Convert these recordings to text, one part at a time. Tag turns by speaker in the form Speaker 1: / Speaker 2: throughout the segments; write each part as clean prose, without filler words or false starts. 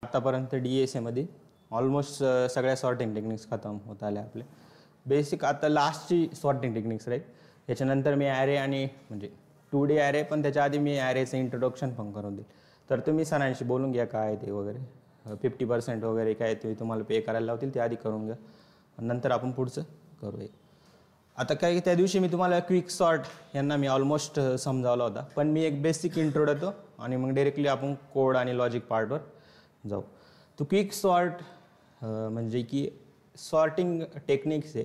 Speaker 1: आतापर्यंत DSA मध्ये almost सगळ्या सॉर्टिंग टेक्निक्स खतम होत आल्या आपले. बेसिक आता लास्टची सॉर्टिंग टेक्निक्स राहील. याच्यानंतर मी ॲरे आणि म्हणजे 2D ॲरे, पण त्याच्या आधी मी ॲरेचं इंट्रोडक्शन पण करून देईल. तर तुम्ही सरांशी बोलून घ्या काय ते वगैरे 50% वगैरे काय ते तुम्हाला पे करायला लावतील ते आधी करून घ्या, नंतर आपण पुढचं करूया. आता काय त्या दिवशी मी तुम्हाला क्विक सॉर्ट यांना मी ऑलमोस्ट समजावला होता, पण मी एक बेसिक इंट्रो देतो आणि मग डायरेक्टली आपण कोड आणि लॉजिक पार्टवर जाऊ. तो क्विक सॉर्ट म्हणजे की सॉर्टिंग टेक्निक्स आहे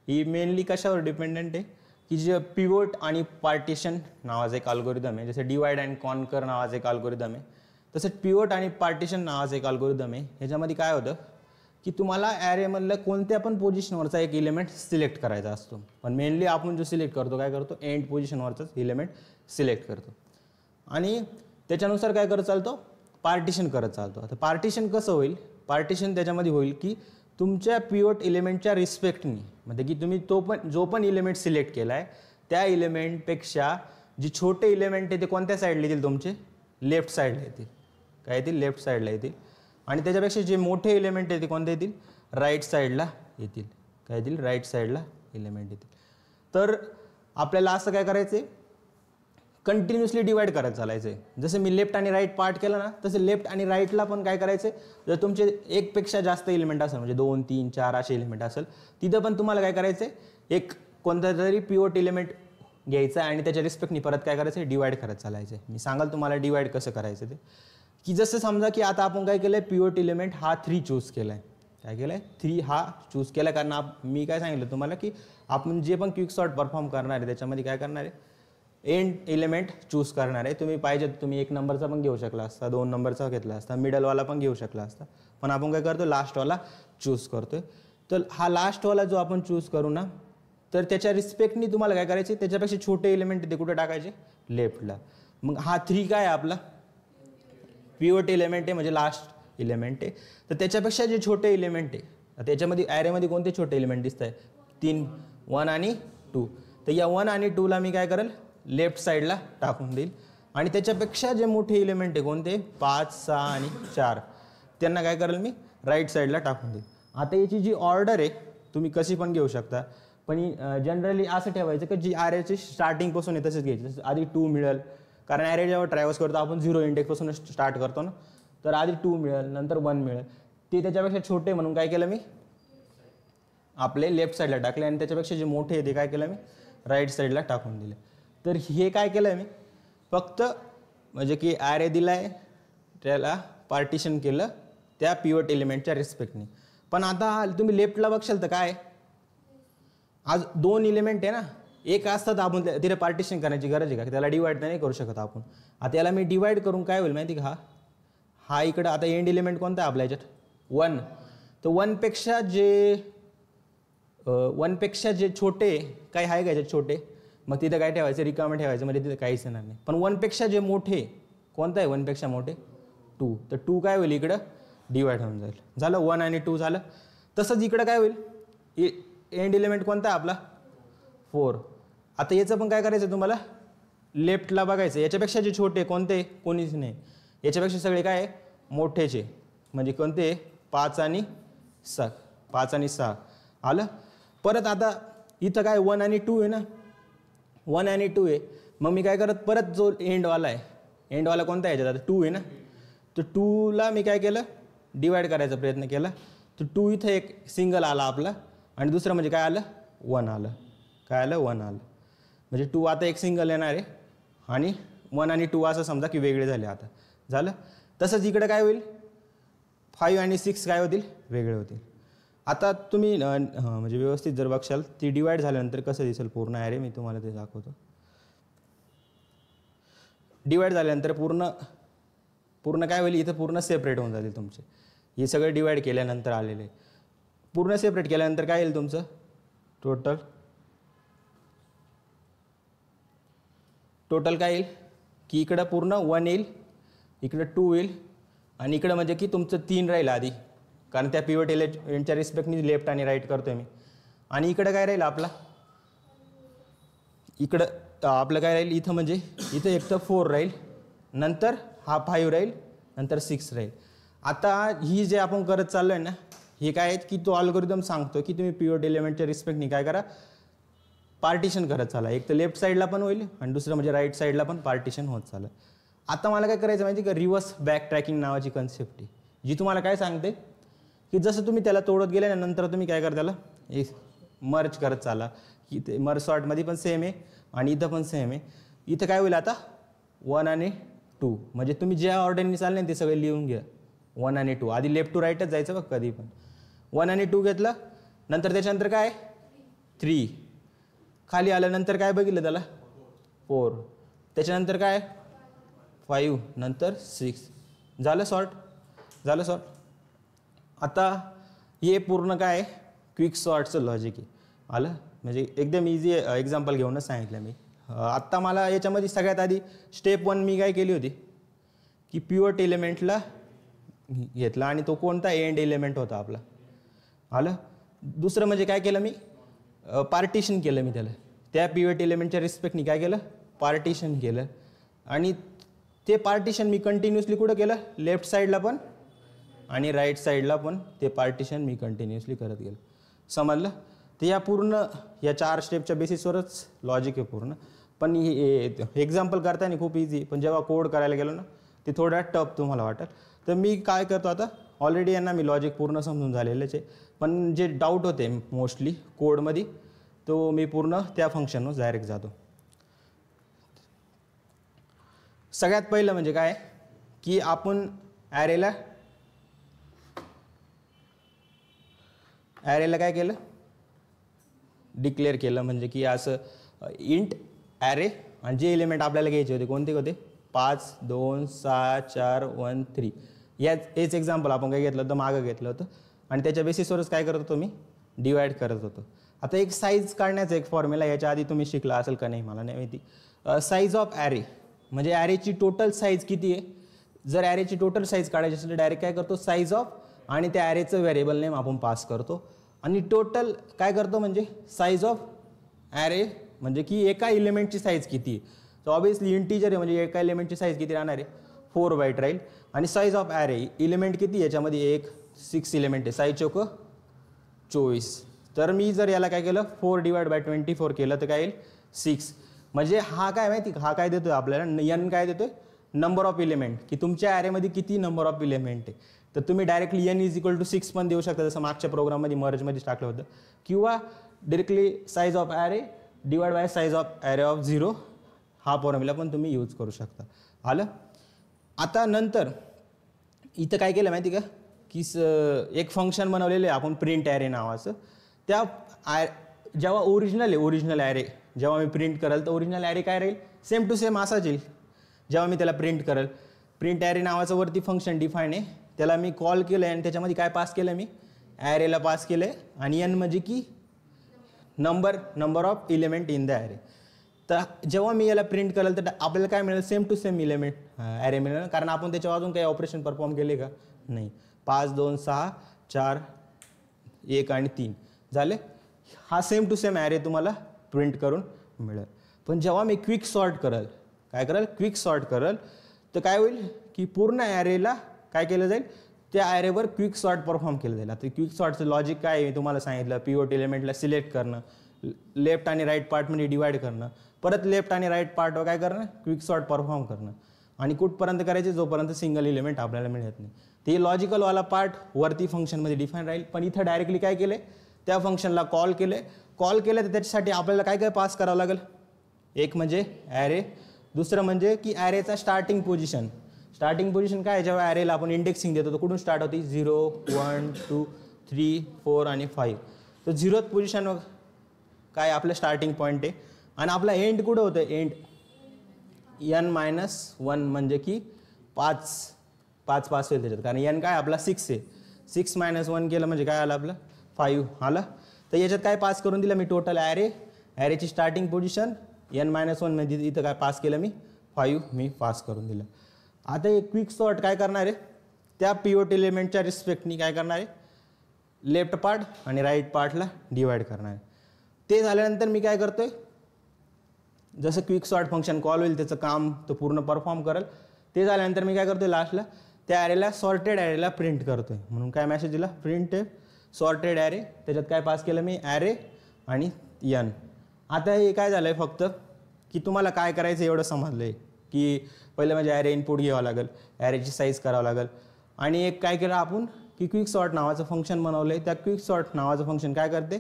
Speaker 1: ही मेनली कशावर डिपेंडंट आहे की जे पिवोट आणि पार्टिशन नावाचं एक अल्गोरिदम आहे, जसं डिवाइड अँड कॉन्कर नावाचं एक अल्गोरिदम आहे, तसंच पिवोट आणि पार्टिशन नावाचं एक अल्गोरिदम आहे. ह्याच्यामध्ये काय होतं की तुम्हाला ॲरेमधलं कोणत्या पण पोझिशनवरचा एक इलेमेंट सिलेक्ट करायचा असतो, पण मेनली आपण जो सिलेक्ट करतो काय करतो एंड पोझिशनवरचाच इलेमेंट सिलेक्ट करतो आणि त्याच्यानुसार काय करत चालतो पार्टिशन करत चालतो. आता पार्टिशन कसं होईल, पार्टिशन त्याच्यामध्ये होईल की तुमच्या पिवोट इलेमेंटच्या रिस्पेक्टनी, म्हणजे की तुम्ही जो पण इलेमेंट सिलेक्ट केला आहे त्या इलेमेंटपेक्षा जे छोटे इलेमेंट आहे ते कोणत्या साईडला येतील, तुमचे लेफ्ट साईडला येतील. काय येतील, लेफ्ट साईडला येतील. आणि त्याच्यापेक्षा जे मोठे इलेमेंट आहे ते कोणते येतील, राईट साईडला येतील. काय येतील, राईट साईडला इलेमेंट येतील. तर आपल्याला असं काय करायचं आहे, कंटिन्युअसली डिवाइड करत चालायचं आहे. जसं मी लेफ्ट आणि राईट पार्ट केलं ना, तसं लेफ्ट आणि राईटला पण काय करायचं आहे, जर तुमचे एकपेक्षा जास्त एलिमेंट असेल म्हणजे 2, 3, 4 असे एलिमेंट असेल, तिथं पण तुम्हाला काय करायचं आहे, एक कोणता तरी पिवोट एलिमेंट घ्यायचा आहे आणि त्याच्या रिस्पेक्टनी परत काय करायचं आहे, डिवाइड करत चालायचं आहे. मी सांगाल तुम्हाला डिवाइड कसं करायचं ते, की जसं समजा की आता आपण काय केलं आहे, पिवोट एलिमेंट हा 3 चूज केला आहे. काय केलं आहे, 3 हा चूज केला, कारण मी काय सांगितलं तुम्हाला की आपण जे पण क्विक सॉर्ट परफॉर्म करणार आहे त्याच्यामध्ये काय करणार आहे, एंड एलिमेंट चूज करणार आहे. तुम्ही पाहिजे तुम्ही 1 नंबरचा पण घेऊ शकला असता, 2 नंबरचा घेतला असता, मिडलवाला पण घेऊ शकला असता, पण आपण काय करतो लास्टवाला चूज करतोय. तर हा लास्टवाला जो आपण चूज करू ना, तर त्याच्या रिस्पेक्टनी तुम्हाला काय करायचे, त्याच्यापेक्षा छोटे एलिमेंट ते कुठे टाकायचे, लेफ्टला. मग हा 3 काय आहे आपला पिवोट एलिमेंट आहे, म्हणजे लास्ट एलिमेंट आहे. तर त्याच्यापेक्षा जे छोटे एलिमेंट आहे त्याच्यामध्ये ॲरेमध्ये कोणते छोटे एलिमेंट दिसत आहे, 3, 1 आणि 2. तर या 1 आणि 2ला मी काय करेल, लेफ्ट साईडला टाकून देईल. आणि त्याच्यापेक्षा जे मोठे एलिमेंट आहे कोणते 5, 6 आणि 4 त्यांना काय करेल मी राईट साईडला टाकून देईल. आता याची जी ऑर्डर आहे तुम्ही कशी पण घेऊ शकता, पण जनरली असं ठेवायचं की जी ॲरेची स्टार्टिंगपासून आहे तसेच घ्यायची. आधी 2 मिळेल, कारण ॲरे जेव्हा ट्रॅव्हर्स करतो आपण 0 इंडेक्सपासून स्टार्ट करतो ना, तर आधी 2 मिळेल, नंतर 1 मिळेल. ते त्याच्यापेक्षा छोटे म्हणून काय केलं मी आपले लेफ्ट साईडला टाकले आणि त्याच्यापेक्षा जे मोठे आहे ते काय केलं मी राईट साईडला टाकून दिले. तर हे काय केलं आहे मी फक्त म्हणजे की ॲरे दिला आहे, त्याला पार्टिशन केलं त्या पिवोट एलिमेंटच्या रिस्पेक्टनी. पण आता तुम्ही लेफ्टला बघशाल तर काय आज 2 एलिमेंट आहे ना, एक असतात आपण तिथे पार्टिशन करण्याची गरज आहे का, त्याला डिवाइड नाही करू शकत आपण. आता याला मी डिवाइड करून काय होईल माहिती का, हा इकडं आता एंड एलिमेंट कोणता आहे आपल्या याच्यात 1. तर 1 पेक्षा जे छोटे काही आहे का याच्यात छोटे, मग तिथं काय ठेवायचं, रिकामं ठेवायचं, म्हणजे तिथं काहीच येणार नाही. पण 1 पेक्षा जे मोठे कोणतं आहे, 1 पेक्षा मोठे 2. तर 2 काय होईल इकडं डिवाइड होऊन जाईल. झालं 1 आणि 2 झालं. तसंच इकडं काय होईल, एंड एलिमेंट कोणता आहे आपला 4. आता याचं पण काय करायचं तुम्हाला लेफ्टला बघायचं, याच्यापेक्षा जे छोटे कोणते कोणीच नाही, याच्यापेक्षा सगळे काय मोठेचे, म्हणजे कोणते 5 आणि 6 आलं. परत आता इथं काय 1 आणि 2 आहे ना, 1 आणि 2 आहे. मग मी काय करत परत जो एंडवाला आहे, एंडवाला कोणता आहे याच्यात आता 2 आहे ना, तर 2ला मी काय केलं डिवाइड करायचा प्रयत्न केला. तर 2 इथं एक सिंगल आला आपला आणि दुसरं म्हणजे काय आलं 1 आलं. काय आलं 1 आलं, म्हणजे 2 आता एक सिंगल येणार आहे आणि 1 आणि 2 असं समजा की वेगळे झाले. आता झालं. तसंच इकडे काय होईल 5 आणि 6 काय होतील वेगळे होतील. आता तुम्ही म्हणजे व्यवस्थित जर बघशाल ती डिवाइड झाल्यानंतर कसं दिसेल पूर्ण ॲरे, मी तुम्हाला ते दाखवतो. डिवाइड झाल्यानंतर पूर्ण काय होईल, इथं पूर्ण सेपरेट होऊन जातील तुमचे. हे सगळं डिवाइड केल्यानंतर आलेले पूर्ण सेपरेट केल्यानंतर काय येईल तुमचं टोटल काय येईल की इकडं पूर्ण 1 येईल, इकडं 2 येईल आणि इकडं म्हणजे की तुमचं 3 राहील आधी, कारण त्या पिवट एलिमेंटच्या रिस्पेक्टनी लेफ्ट आणि राईट करतोय मी. आणि इकडं काय राहील आपला, इकडं आपलं काय राहील इथं, म्हणजे इथं एक तर 4 राहील, नंतर हा 5 राहील, नंतर 6 राहील. आता ही जे आपण करत चाललोय ना, हे काय आहेत की तो अल्गोरिदम सांगतो की तुम्ही पिव्होट एलिमेंटच्या रिस्पेक्टनी काय करा, पार्टिशन करत चाला. एक तर लेफ्ट साईडला पण होईल आणि दुसरं म्हणजे राईट साईडला पण पार्टिशन होत चाललं. आता मला काय करायचं माहिती का, रिव्हर्स बॅक ट्रॅकिंग नावाची कन्सेप्ट आहे, जी तुम्हाला काय सांगते की जसं तुम्ही त्याला तोडत गेले नंतर तुम्ही काय करा, त्याला एक मर्ज करत चाला. की ते मर्ज सॉर्टमध्ये पण सेम आहे आणि इथं पण सेम आहे. इथं काय होईल आता 1 आणि 2, म्हणजे तुम्ही ज्या ऑर्डरने चालले ते सगळे लिहून घ्या. 1 आणि 2, आधी लेफ्ट टू राईटच जायचं बघ कधी पण. 1 आणि 2 घेतलं, नंतर त्याच्यानंतर काय 3, खाली आल्यानंतर काय बघितलं त्याला 4, त्याच्यानंतर काय 5, नंतर 6. झालं सॉर्ट, झालं सॉर्ट. आता हे पूर्ण काय क्विक सॉर्टचं लॉजिक आहे. आलं, म्हणजे एकदम इझी एक्झाम्पल घेऊनच सांगितलं मी. आत्ता मला याच्यामध्ये सगळ्यात आधी स्टेप 1 मी काय केली होती की पिव्होट एलिमेंटला घेतला आणि तो कोणता एंड एलिमेंट होता आपला. आलं, दुसरं म्हणजे काय केलं मी, पार्टिशन केलं मी त्याला. त्या पिव्होट एलिमेंटच्या रिस्पेक्टनी काय केलं, पार्टिशन केलं. आणि ते पार्टिशन मी कंटिन्युअसली कुठं केलं, लेफ्ट साईडला पण आणि राईट साईडला पण ते पार्टिशन मी कंटिन्युअसली करत गेलो. समजलं. तर या पूर्ण या 4 स्टेपच्या बेसिसवरच लॉजिक आहे पूर्ण. पण एक्झाम्पल करताना खूप इझी, पण जेव्हा कोड करायला गेलो ना ते थोडा टफ तुम्हाला वाटेल. तर मी काय करतो आता, ऑलरेडी यांना मी लॉजिक पूर्ण समजून झालेलेच आहे, पण जे डाऊट होते मोस्टली कोडमध्ये तो मी पूर्ण त्या फंक्शनवर डायरेक्ट जातो. सगळ्यात पहिलं म्हणजे काय की आपण ॲरेला काय केलं, डिक्लेअर केलं. म्हणजे की असं इंट ॲरे आणि जे एलिमेंट आपल्याला घ्यायचे होते कोणते होते 5, 2, 6, 4, 1, 3. हेच एक्झाम्पल आपण काय घेतलं होतं, मागं घेतलं होतं आणि त्याच्या बेसिसवरच काय करत होतो मी, डिवाईड करत होतो. आता एक साईज काढण्याचा एक फॉर्म्युला याच्या आधी तुम्ही शिकला असेल का नाही मला नाही माहिती. साईज ऑफ ॲरे म्हणजे ॲरेची टोटल साईज किती आहे. जर ॲरेची टोटल साईज काढायची असेल तर डायरेक्ट काय करतो, साईज ऑफ आणि त्या ॲरेचं व्हेरिएबल नेम आपण पास करतो आणि टोटल काय करतो म्हणजे साईज ऑफ ॲरे म्हणजे की एका एलिमेंटची साईज किती आहे. तर ऑब्वियसली इंटीजर आहे म्हणजे एका एलिमेंटची साईज किती राहणार आहे, 4 बाईट राहील. आणि साईज ऑफ ॲरे एलिमेंट किती, याच्यामध्ये 6 एलिमेंट आहे, साईज चौक 24. तर मी जर याला काय केलं 4 डिवाइड बाय 24 केलं तर काय येईल 6. म्हणजे हा काय माहिती, हा काय देतोय आपल्याला, एन काय देतोय, नंबर ऑफ एलिमेंट, की तुमच्या ॲरेमध्ये किती नंबर ऑफ एलिमेंट आहे. तर तुम्ही directly N is equal to 6 पण देऊ शकता, जसं मागच्या प्रोग्राममध्ये मर्जमध्ये टाकलं होतं. किंवा directly size of array divide by size of array of 0 हा फॉर्म्युला पण तुम्ही यूज करू शकता. आलं. आता नंतर इथं काय केलं माहिती का की एक फंक्शन बनवलेलं आहे आपण प्रिंट ॲरे नावाचं. त्या जेव्हा ओरिजिनल ॲरे जेव्हा मी प्रिंट करेल तर ओरिजिनल ॲरे काय राहील, सेम टू सेम असाच येईल. जेव्हा मी त्याला प्रिंट करेल, प्रिंट ॲरे नावाचं वरती फंक्शन डिफाईन आहे, त्याला मी कॉल केलं आहे आणि त्याच्यामध्ये काय पास केलं मी, ॲरेला पास केलं आहे. आणि एन म्हणजे की number of element in the array. तर जेव्हा मी याला प्रिंट करेल तर आपल्याला काय मिळेल, same to same element array मिळेल, कारण आपण त्याच्यावर अजून काही ऑपरेशन परफॉर्म केले का नाही. 5, 2, 6, 4, 1 आणि 3 झाले. हा सेम टू सेम ॲरे तुम्हाला प्रिंट करून मिळेल. पण जेव्हा मी क्विक सॉर्ट करेल, काय करेल, क्विक सॉर्ट करेल, तर काय होईल की पूर्ण ॲरेला काय केलं जाईल, त्या ॲरेवर क्विक सॉर्ट परफॉर्म केलं जाईल. आता क्विक सॉर्टचं लॉजिक काय आहे मी तुम्हाला सांगितलं, पिव्होट एलिमेंटला सिलेक्ट करणं, लेफ्ट आणि राईट पार्टमध्ये डिवाईड करणं, परत लेफ्ट आणि राईट पार्टवर काय करणं, क्विक सॉर्ट परफॉर्म करणं, आणि कुठपर्यंत करायचे, जोपर्यंत सिंगल एलिमेंट आपल्याला मिळत नाही. ते लॉजिकलवाला पार्ट वरती फंक्शनमध्ये डिफाईन राहील. पण इथं डायरेक्टली काय केलं, त्या फंक्शनला कॉल केलं तर त्याच्यासाठी आपल्याला काय काय पास करावं लागेल. एक म्हणजे ॲरे, दुसरं म्हणजे की ॲरेचा स्टार्टिंग पोझिशन काय, जेव्हा ॲरेला आपण इंडेक्सिंग देतो तर कुठून स्टार्ट होती, 0, 1, 2, 3, 4 आणि 5. तर 0th पोझिशनवर काय आपलं स्टार्टिंग पॉईंट आहे. आणि आपला एंड कुठं होतं, एंड n-1 म्हणजे की 5 होईल त्याच्यात, कारण n काय आपला 6 आहे. 6 - 1 केलं म्हणजे काय आलं आपलं 5 आलं. तर याच्यात काय पास करून दिलं मी, टोटल ॲरेची स्टार्टिंग पोझिशन n-1 म्हणजे इथं काय पास केलं मी 5 मी पास करून दिलं. आता एक क्विक सॉर्ट काय करणार आहे, त्या पिव्होट एलिमेंटच्या रिस्पेक्टनी काय करणार आहे, लेफ्ट पार्ट आणि राईट पार्टला डिवाइड करणार आहे. ते झाल्यानंतर मी काय करतोय, जसं क्विक सॉर्ट फंक्शन कॉल होईल त्याचं काम तो पूर्ण परफॉर्म करेल. ते झाल्यानंतर मी काय करतोय, लास्टला त्या ॲरेला सॉर्टेड ॲरेला प्रिंट करतोय. म्हणून काय मेसेज दिला, प्रिंट सॉर्टेड ॲरे. त्याच्यात काय पास केलं मी, ॲरे आणि n. आता हे काय झालं आहे फक्त की तुम्हाला काय करायचं एवढं समजलं आहे की पहिलं म्हणजे ॲरे इनपुट घ्यावं लागेल, ॲरेची साईज करावं लागेल. आणि एक काय केलं आपण की क्विक सॉर्ट नावाचं फंक्शन बनवलं आहे. त्या क्विक सॉर्ट नावाचं फंक्शन काय करते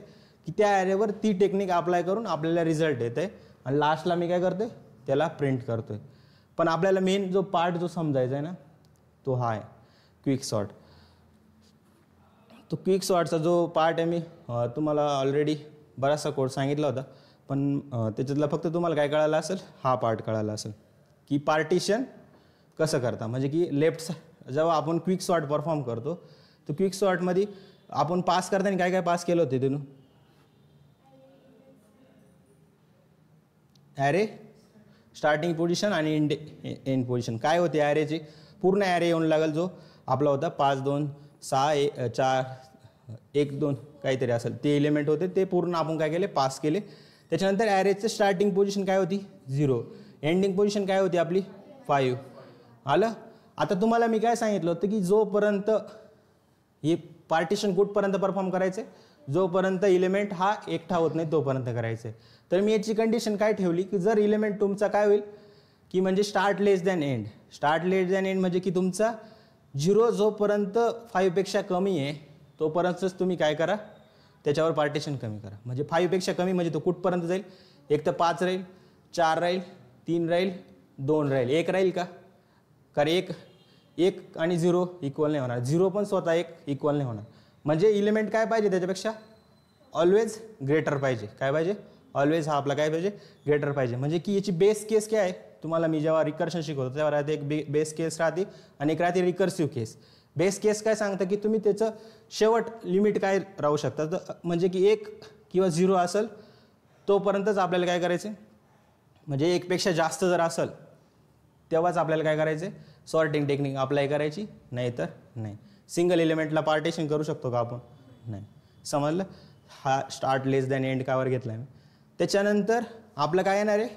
Speaker 1: की त्या ॲरेवर ती टेक्निक अप्लाय करून आपल्याला रिझल्ट येतं आहे आणि लास्टला मी काय करतोय त्याला प्रिंट करतोय. पण आपल्याला मेन जो पार्ट जो समजायचा आहे ना तो हा आहे क्विक सॉर्ट. तो क्विक सॉर्टचा जो पार्ट आहे मी तुम्हाला ऑलरेडी बराचसा कोड सांगितला होता, पण त्याच्यातला फक्त तुम्हाला काय कळालं असेल, हा पार्ट कळाला असेल की पार्टिशन कसं करता. म्हणजे की लेफ्ट जेव्हा आपण क्विक सॉर्ट परफॉर्म करतो तर क्विक सॉर्टमध्ये आपण पास करताना काय काय पास केलं होते तिथून, ॲरे स्टार्टिंग पोझिशन आणि एंड पोझिशन काय होते ॲरेची, पूर्ण ॲरे येऊन लागेल जो आपला होता 5 2 6 4 1 2 काहीतरी असेल ते एलिमेंट होते, ते पूर्ण आपण काय केले पास केले. त्याच्यानंतर ॲरेचं स्टार्टिंग पोझिशन काय होती 0, एंडिंग पोझिशन काय होती आपली 5. आलं. आता तुम्हाला मी काय सांगितलं होतं की जोपर्यंत हे पार्टिशन कुठपर्यंत परफॉर्म करायचे, जोपर्यंत इलिमेंट हा एकटा होत नाही तोपर्यंत करायचं आहे. तर मी याची कंडिशन काय ठेवली की जर इलिमेंट तुमचा काय होईल की म्हणजे स्टार्ट लेस दॅन एंड. स्टार्ट लेस दॅन एंड म्हणजे की तुमचा 0 जोपर्यंत 5 पेक्षा कमी आहे तोपर्यंतच तुम्ही काय करा त्याच्यावर पार्टिशन कमी करा. म्हणजे 5 पेक्षा कमी म्हणजे तो कुठपर्यंत जाईल, एक तर 5 राहील, 4 राहील, 3 राहील, 2 राहील, 1 राहील का, कारण 1 आणि 0 इक्वल नाही होणार, 0 पण स्वतः 1 इक्वल नाही होणार. म्हणजे इलिमेंट काय पाहिजे त्याच्यापेक्षा ऑलवेज ग्रेटर पाहिजे. काय पाहिजे, ऑलवेज हा आपला काय पाहिजे ग्रेटर पाहिजे. म्हणजे की याची बेस केस काय आहे, तुम्हाला मी जेव्हा रिकर्शन शिकवतो तेव्हा राहते एक बेस केस राहते आणि एक राहते रिकर्सिव्ह केस. बेस केस काय सांगतं की तुम्ही त्याचं शेवट लिमिट काय राहू शकता, तर म्हणजे की 1 किंवा 0 असेल तोपर्यंतच आपल्याला काय करायचं, म्हणजे 1 पेक्षा जास्त जर असेल तेव्हाच आपल्याला काय करायचं सॉर्टिंग टेक्निक अप्लाय करायची, नाही तर नाही. सिंगल एलिमेंटला पार्टिशन करू शकतो का आपण, नाही. समजलं. हा स्टार्ट लेस दॅन एंड कावर घेतला आहे. त्याच्यानंतर आपलं काय येणार आहे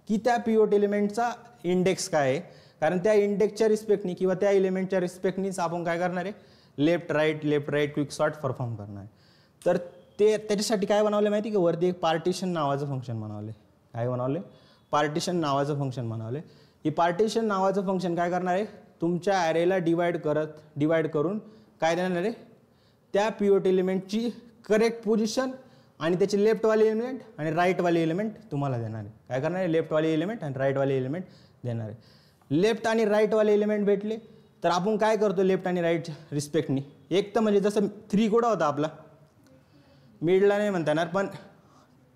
Speaker 1: की त्या पिवट एलिमेंटचा इंडेक्स काय आहे, कारण त्या इंडेक्सच्या रिस्पेक्टनी किंवा त्या एलिमेंटच्या रिस्पेक्टनीच आपण काय करणार आहे left right quick sort perform करणार आहे. तर ते त्याच्यासाठी काय बनवलं माहिती का, वरती एक पार्टिशन नावाचं फंक्शन बनवले. काय बनवले, पार्टिशन नावाचं फंक्शन बनवले. ही पार्टिशन नावाचं फंक्शन काय करणार आहे, तुमच्या ॲरेला डिवाइड करून काय देणार आहे, त्या पिवट एलिमेंटची करेक्ट पोझिशन आणि त्याचे लेफ्टवाले एलिमेंट आणि राईटवाले एलिमेंट तुम्हाला देणार आहे. काय करणार आहे, लेफ्टवाले एलिमेंट आणि राईटवाले एलिमेंट देणार आहे. लेफ्ट आणि राईटवाले एलिमेंट भेटले तर आपण काय करतो लेफ्ट आणि राईट रिस्पेक्टनी, एक तर म्हणजे जसं 3 कुठं होता आपला, मिडला नाही म्हणता येणार पण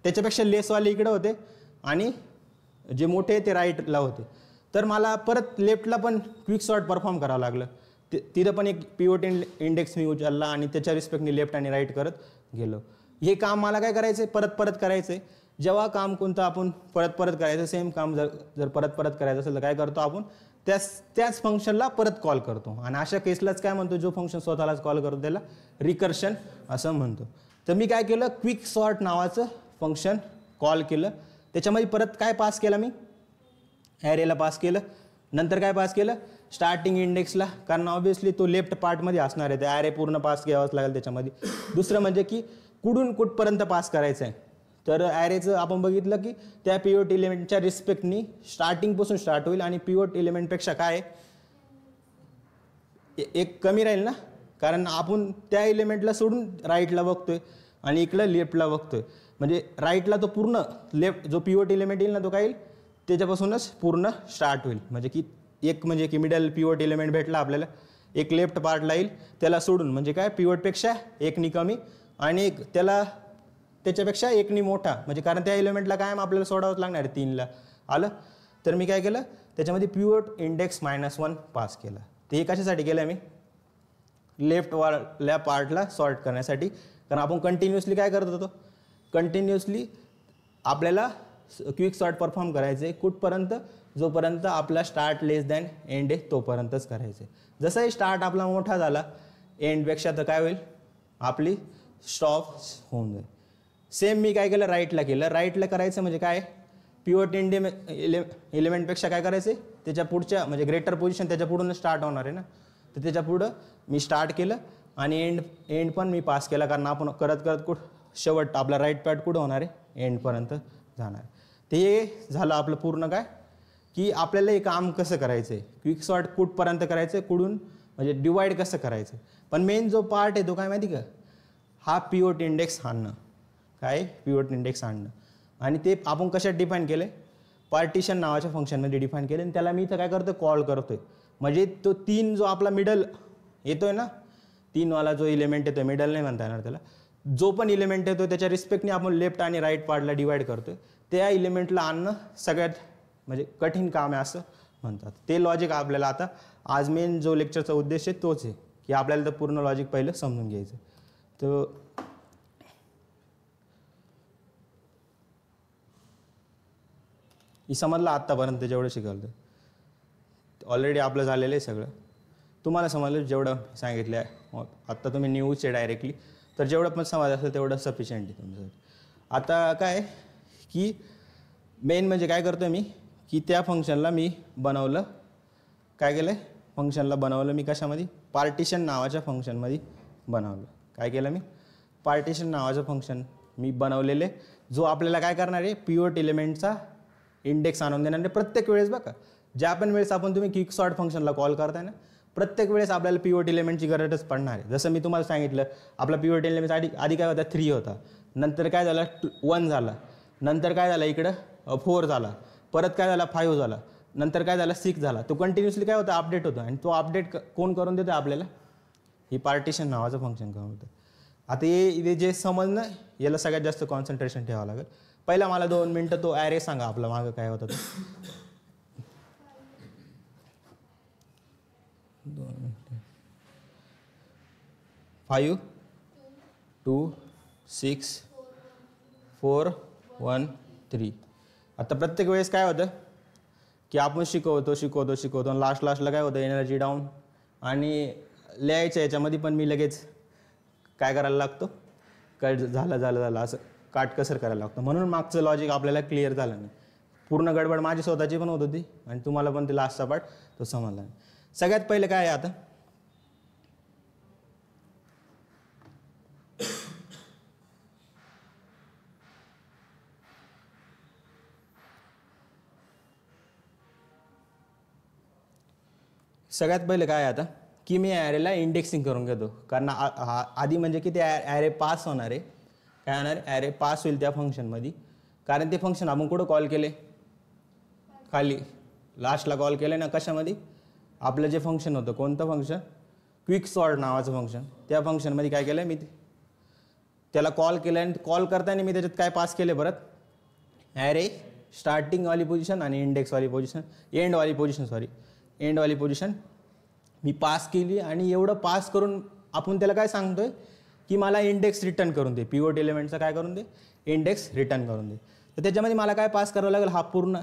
Speaker 1: त्याच्यापेक्षा लेसवाले इकडे होते आणि जे मोठे ते राईटला होते. तर मला परत लेफ्टला पण क्विक सॉर्ट परफॉर्म करावं लागलं. तिथं पण एक पिवट इंडेक्स मी उचलला आणि त्याच्या रिस्पेक्टनी लेफ्ट आणि राईट करत गेलो. हे काम मला काय करायचं आहे, परत करायचं आहे. जेव्हा काम कोणतं आपण परत करायचं, सेम काम जर परत करायचं असेल तर काय करतो आपण त्याच फंक्शनला परत कॉल करतो. आणि अशा केसलाच काय म्हणतो, जो फंक्शन स्वतःलाच कॉल करतो त्याला रिकर्शन असं म्हणतो. तर मी काय केलं, क्विक सॉर्ट नावाचं फंक्शन कॉल केलं. त्याच्यामध्ये परत काय पास केलं मी, ॲरेला पास केलं. नंतर काय पास केलं, स्टार्टिंग इंडेक्सला, कारण ऑब्व्हियसली तो लेफ्ट पार्टमध्ये असणार आहे, त्या ॲरे पूर्ण पास घ्यावाच लागेल त्याच्यामध्ये. दुसरं म्हणजे की कुठून कुठपर्यंत पास करायचं आहे. तर ॲरेचं आपण बघितलं की त्या पिवट एलिमेंटच्या रिस्पेक्टनी स्टार्टिंगपासून स्टार्ट होईल आणि पिवट एलिमेंटपेक्षा काय एक कमी राहील ना, कारण आपण त्या एलिमेंटला सोडून राईटला बघतोय आणि इकडं लेफ्टला बघतोय. म्हणजे राईटला तो पूर्ण लेफ्ट जो पिवट एलिमेंट येईल ना तो काय येईल त्याच्यापासूनच पूर्ण स्टार्ट होईल. म्हणजे की एक म्हणजे की मिडल पिवट एलिमेंट भेटला आपल्याला, एक लेफ्ट पार्टला येईल त्याला सोडून, म्हणजे काय पिवटपेक्षा 1नी कमी आणि एक त्याच्यापेक्षा 1नी मोठा, म्हणजे कारण त्या एलिमेंटला कायम आपल्याला सोडावंच लागणार आहे 3ला. आलं. तर मी काय केलं त्याच्यामध्ये पिवट इंडेक्स -1 पास केलं. ते हे कशासाठी केलं मी, लेफ्टवाल्या पार्टला सॉर्ट करण्यासाठी. कारण आपण कंटिन्युअसली काय करत होतो, कंटिन्युअसली आपल्याला क्विक सॉर्ट परफॉर्म करायचे कुठपर्यंत, जोपर्यंत आपला स्टार्ट लेस दॅन एंड आहे तोपर्यंतच करायचे. जसंही स्टार्ट आपला मोठा झाला एंडपेक्षा तर काय होईल, आपली स्टॉप होऊन जाईल. सेम मी काय केलं, राईटला केलं. राईटला करायचं म्हणजे काय, पिवट एलिमेंटपेक्षा काय करायचं त्याच्या पुढच्या म्हणजे ग्रेटर पोझिशन त्याच्या पुढून स्टार्ट होणार आहे ना. तर त्याच्या पुढं मी स्टार्ट केलं आणि एंड पण मी पास केला, कारण आपण करत करत शेवट आपला राईट पार्ट कुठं होणार आहे, एंडपर्यंत जाणार. ते झालं आपलं पूर्ण काय, की आपल्याला हे काम कसं करायचं आहे, क्विक सॉर्ट कुठपर्यंत करायचं आहे, कुठून म्हणजे डिवाईड कसं करायचं. पण मेन जो पार्ट आहे तो काय माहिती का, हा पिव्होट इंडेक्स आणणं. काय पिव्होट इंडेक्स आणणं. आणि ते आपण कशात डिफाईन केले, पार्टिशन नावाच्या फंक्शनमध्ये डिफाईन केले. आणि त्याला मी इथं काय करतो, कॉल करतोय. म्हणजे तो 3 जो आपला मिडल येतोय ना, 3 वाला जो इलेमेंट येतोय, मिडल नाही म्हणता येणार त्याला, जो पण इलेमेंट येतो त्याच्या रिस्पेक्टने आपण लेफ्ट आणि राईट पार्टला डिवाईड करतोय. त्या इलेमेंटला आणणं सगळ्यात म्हणजे कठीण काम आहे असं म्हणतात. ते लॉजिक आपल्याला आता आज मेन जो लेक्चरचा उद्देश आहे तोच आहे, की आपल्याला तर पूर्ण लॉजिक पहिलं समजून घ्यायचं. तर ही समजलं आत्तापर्यंत जेवढं शिकवलं ऑलरेडी आपलं झालेलं आहे सगळं. तुम्हाला समजलं जेवढं सांगितलं आहे. आत्ता तुम्ही न्यूज आहे डायरेक्टली, तर जेवढं पण समज असेल तेवढं सफिशियंट आहे तुमचं. आता काय की मेन म्हणजे काय करतो मी, की त्या फंक्शनला मी बनवलं, काय केलं फंक्शनला बनवलं मी कशामध्ये, पार्टिशन नावाच्या फंक्शनमध्ये बनवलं. काय केलं मी, पार्टिशन नावाचं फंक्शन मी बनवलेले, जो आपल्याला काय करणार आहे, पिव्होट एलिमेंटचा इंडेक्स आणून देणार. प्रत्येक वेळेस बघा, ज्या पण वेळेस आपण तुम्ही क्विक सॉर्ट फंक्शनला कॉल करताय ना, प्रत्येक वेळेस आपल्याला पिव्होट एलिमेंटची गरजच पडणार आहे. जसं मी तुम्हाला सांगितलं, आपला पिव्होट एलिमेंट आधी काय होता, 3 होता, नंतर काय झालं 1 झाला, नंतर काय झालं इकडं 4 झाला, परत काय झाला 5 झाला, नंतर काय झाला 6 झाला. तो कंटिन्युअसली काय होता, अपडेट होतो. आणि तो अपडेट कोण करून देतो आपल्याला, ही पार्टिशन नावाचं फंक्शन करून होतं. आता हे जे समजणं, याला सगळ्यात जास्त कॉन्सन्ट्रेशन ठेवावं लागेल. पहिला मला 2 मिनटं तो ॲरे सांगा आपला मागं काय होता तो. 2 मिनटं. 5 2 6 4 1 3. आता प्रत्येक वेळेस काय होतं, की आपण शिकवतो आणि लास्टला काय होतं, एनर्जी डाऊन. आणि लिहायच्या याच्यामध्ये पण मी लगेच काय करायला लागतो, काय झालं असं काटकसर करायला लागतो. म्हणून मागचं लॉजिक आपल्याला क्लिअर झालं नाही. पूर्ण गडबड माझी स्वतःची पण होत होती आणि तुम्हाला पण ते लास्टचा पार्ट तो समजला नाही. सगळ्यात पहिले काय आहे आता, सगळ्यात पहिले काय आहे आता, की मी ॲरेला इंडेक्सिंग करून घेतो. कारण आधी म्हणजे की ते ॲरे पास होणार आहे, काय होणार, ॲरे पास होईल त्या फंक्शनमध्ये. कारण ते फंक्शन आपण कुठं कॉल केले, खाली लास्टला कॉल केलं ना, कशामध्ये, आपलं जे फंक्शन होतं, कोणतं फंक्शन, क्विक सॉर्ट नावाचं फंक्शन. त्या फंक्शनमध्ये काय केलं मी, त्याला कॉल केलं आणि कॉल करताना मी त्याच्यात काय पास केले परत, ॲरे स्टार्टिंगवाली पोझिशन आणि इंडेक्सवाली पोझिशन, एंडवाली पोझिशन मी पास केली. आणि एवढं पास करून आपण त्याला काय सांगतोय, की मला इंडेक्स रिटर्न करून दे, पिव्होट एलिमेंटचा काय करून दे, इंडेक्स रिटर्न करून दे. तर त्याच्यामध्ये मला काय पास करावं लागेल, हा पूर्ण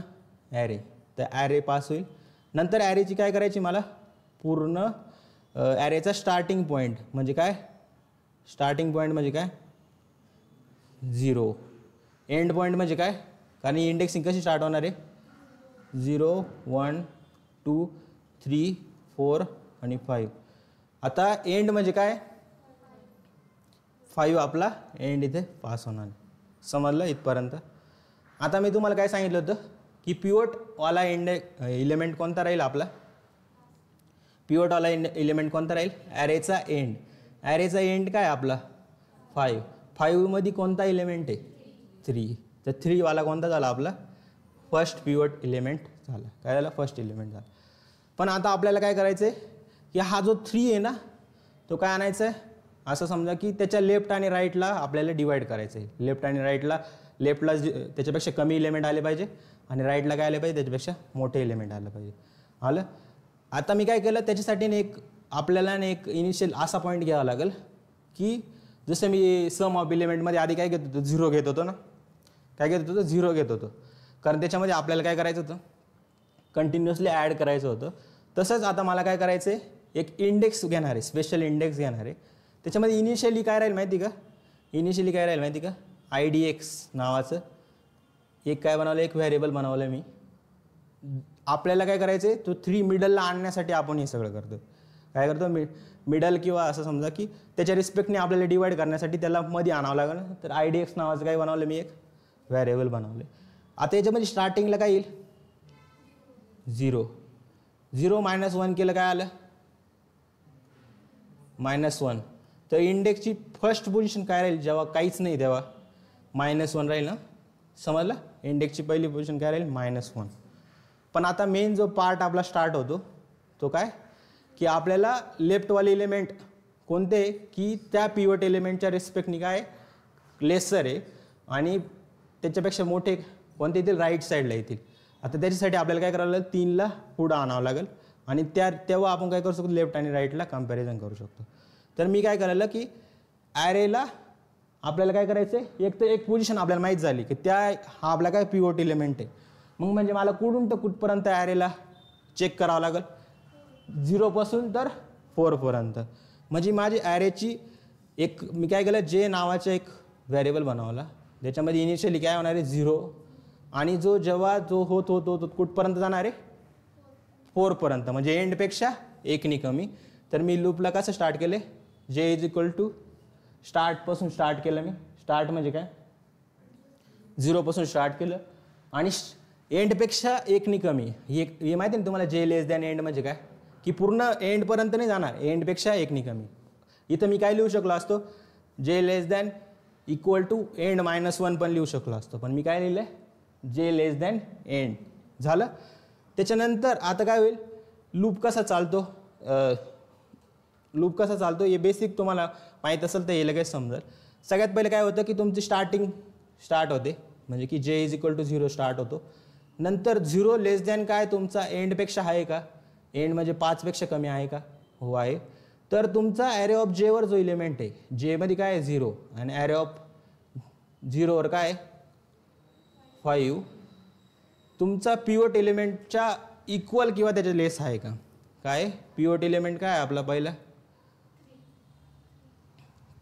Speaker 1: ॲरे. तर ॲरे पास होईल. नंतर ॲरेची काय करायची, मला पूर्ण ॲरेचा स्टार्टिंग पॉईंट म्हणजे काय, स्टार्टिंग पॉईंट म्हणजे काय 0, एंड पॉईंट म्हणजे काय, कारण इंडेक्सिंग कशी स्टार्ट होणार आहे, 0 1 2 3 4 आणि 5. आता एंड म्हणजे काय, 5 आपला एंड इथे पास होणार. समजलं इथपर्यंत. आता मी तुम्हाला काय सांगितलं होतं, की पिव्होटवाला इलेमेंट कोणता राहील आपला, पिव्होटवाला इलेमेंट कोणता राहील, ॲरेचा एंड. ॲरेचा एंड काय आपला 5. 5 मध्ये कोणता इलेमेंट आहे, 3. तर 3 वाला कोणता झाला आपला, फर्स्ट पिव्होट इलेमेंट झाला. काय झाला, फर्स्ट इलेमेंट झाला. पण आता आपल्याला काय करायचं आहे, की हा जो 3 आहे ना, तो काय आणायचा आहे, असं समजा की त्याच्या लेफ्ट आणि राईटला आपल्याला डिवाईड करायचं आहे. लेफ्ट आणि राईटला, लेफ्टला त्याच्यापेक्षा कमी इलेमेंट आले पाहिजे आणि राईटला काय आले पाहिजे, त्याच्यापेक्षा मोठे इलेमेंट आलं पाहिजे. आलं. आता मी काय केलं, त्याच्यासाठी आपल्याला एक इनिशियल असा पॉईंट घ्यावा लागेल, की जसं मी सम ऑफ इलेमेंटमध्ये आधी काय घेत होतो, 0 घेत होतो ना, काय घेत होतो, 0 घेत होतो. कारण त्याच्यामध्ये आपल्याला काय करायचं होतं, कंटिन्युअसली ॲड करायचं होतं. तसंच आता मला काय करायचं आहे, एक इंडेक्स घेणार आहे, स्पेशल इंडेक्स घेणार आहे. त्याच्यामध्ये इनिशियली काय राहील माहिती का, IDX नावाचं एक काय बनवलं, एक व्हेरिएबल बनवलं मी. आपल्याला काय करायचं आहे, तो 3 मिडलला आणण्यासाठी आपण हे सगळं करतो. काय करतो मिडल किंवा असं समजा की त्याच्या रिस्पेक्टने आपल्याला डिवाइड करण्यासाठी त्याला मध्ये आणावं लागेल. तर IDX नावाचं काय बनवलं मी, एक व्हेरिएबल बनवले. आता याच्यामध्ये स्टार्टिंगला काय येईल 0. 0 - 1 केलं काय आलं -1. तर इंडेक्सची फर्स्ट पोझिशन काय राहील जेव्हा काहीच नाही तेव्हा -1 राहील ना, समजलं. इंडेक्सची पहिली पोझिशन काय राहील -1. पण आता मेन जो पार्ट आपला स्टार्ट होतो तो काय की आपल्याला लेफ्टवाले एलिमेंट कोणते की त्या पिवट एलिमेंटच्या रिस्पेक्टनी काय लेसर आहे आणि त्याच्यापेक्षा मोठे कोणते येतील राईट साईडला येतील. आता त्याच्यासाठी आपल्याला काय करावं लागेल 3ला पुढं आणावं लागेल आणि तेव्हा आपण काय करू शकतो लेफ्ट आणि राईटला कम्पॅरिझन करू शकतो. तर मी काय करायला की ॲरेला आपल्याला काय करायचं आहे, एक तर एक पोझिशन आपल्याला माहीत झाली की हा आपला काय पिवट एलिमेंट आहे. मग म्हणजे मला कुठून तर कुठपर्यंत ॲरेला चेक करावं लागेल 0 पासून तर 4 पर्यंत. म्हणजे माझी ॲरेची एक मी काय केलं जे नावाचं एक व्हेरिएबल बनवला ज्याच्यामध्ये इनिशियली काय होणार आहे 0 आणि जेव्हा होतो कुठपर्यंत जाणार आहे 4 पर्यंत, म्हणजे एंडपेक्षा 1 कमी. तर मी लूपला कसं स्टार्ट केले जे = स्टार्टपासून स्टार्ट केलं मी. स्टार्ट म्हणजे काय 0 पासून स्टार्ट केलं आणि एंडपेक्षा 1 कमी. हे माहिती ना तुम्हाला जे लेस दॅन एंड म्हणजे काय की पूर्ण एंडपर्यंत नाही जाणार, एंडपेक्षा 1 कमी. इथं मी काय लिहू शकलो असतो जे लेस दॅन = एंड -1 पण लिहू शकलो असतो, पण मी काय लिहिलं जे लेस दॅन एंड झालं. त्याच्यानंतर आता काय होईल लूप कसा चालतो हे बेसिक तुम्हाला माहीत असेल तर हे लगेच समजेल. सगळ्यात पहिले काय होतं की तुमची स्टार्ट होते म्हणजे की जे = 0 स्टार्ट होतो. नंतर 0 लेस दॅन काय तुमचा एंडपेक्षा आहे का, एंड म्हणजे 5 पेक्षा कमी आहे का, हो आहे. तर तुमचा ॲरे ऑफ जेवर जो एलिमेंट आहे जेमध्ये काय आहे 0 आणि ॲरे ऑफ 0वर काय 5 तुमचा पिवट एलिमेंटच्या इक्वल किंवा त्याच्या लेस आहे का. काय पिवट एलिमेंट काय आहे आपला पहिला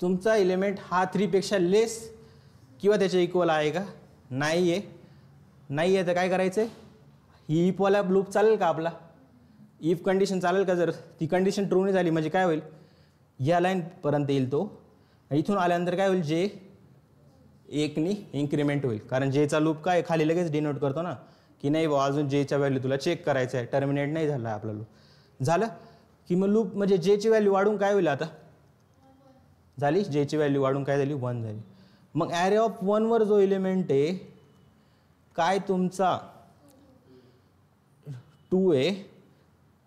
Speaker 1: तुमचा एलिमेंट हा 3 पेक्षा लेस किंवा त्याच्या इक्वल आहे का, नाही आहे तर काय करायचं आहे ही इफवाला लूप चालेल का आपला, इफ कंडिशन चालेल का. जर ती कंडिशन ट्रू नाही झाली म्हणजे काय होईल या लाईनपर्यंत येईल तो, इथून आल्यानंतर काय होईल जे 1 इन्क्रीमेंट होईल. कारण जेचा लूप काय खाली लगेच डिनोट करतो ना की नाही बा अजून जेच्या व्हॅल्यू तुला चेक करायचं आहे, टर्मिनेट नाही झाला आपला लूप. झालं की मग लूप म्हणजे जेची व्हॅल्यू वाढून काय होईल आता झाली जेची व्हॅल्यू वाढून काय झाली 1 झाली. मग ॲरे ऑफ 1वर जो एलिमेंट आहे काय तुमचा 2 आहे